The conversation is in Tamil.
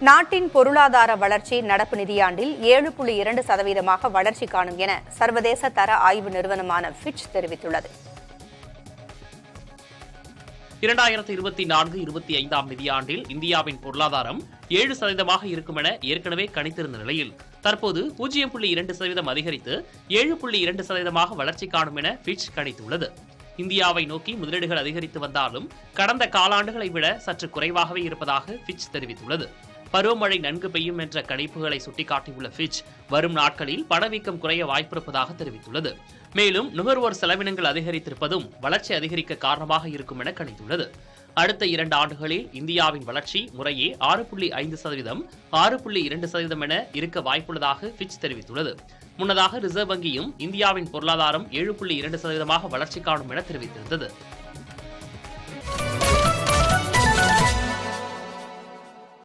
நாட்டின் பொருளாதார வளர்ச்சி நடப்பு நிதியாண்டில் 7.2% வளர்ச்சி காணும் என சர்வதேச தர ஆய்வு நிறுவனமான ஃபிட்ச் தெரிவித்துள்ளது. 2024-25 நிதியாண்டில் இந்தியாவின் பொருளாதாரம் 7% இருக்கும் என ஏற்கனவே கணித்திருந்த நிலையில் தற்போது 0.2% அதிகரித்து 7.2% வளர்ச்சி காணும் என ஃபிட்ச் கணித்துள்ளது. இந்தியாவை நோக்கி முதலீடுகள் அதிகரித்து வந்தாலும் கடந்த காலாண்டுகளை விட சற்று குறைவாகவே இருப்பதாக ஃபிட்ச் தெரிவித்துள்ளது. பருவமழை நன்கு பெய்யும் என்ற கணிப்புகளை சுட்டிக்காட்டியுள்ள ஃபிட்ச் வரும் நாட்களில் பணவீக்கம் குறைய வாய்ப்பிருப்பதாக தெரிவித்துள்ளது. மேலும் நுகர்வோர் செலவினங்கள் அதிகரித்திருப்பதும் வளர்ச்சி அதிகரிக்க காரணமாக இருக்கும் என கணித்துள்ளது. அடுத்த 2 ஆண்டுகளில் இந்தியாவின் வளர்ச்சி முறையே 6.5%, 6.2% என இருக்க வாய்ப்புள்ளதாக ஃபிட்ச் தெரிவித்துள்ளது. முன்னதாக ரிசர்வ் வங்கியும் இந்தியாவின் பொருளாதாரம் 7.2% வளர்ச்சி காணும் என தெரிவித்திருந்தது.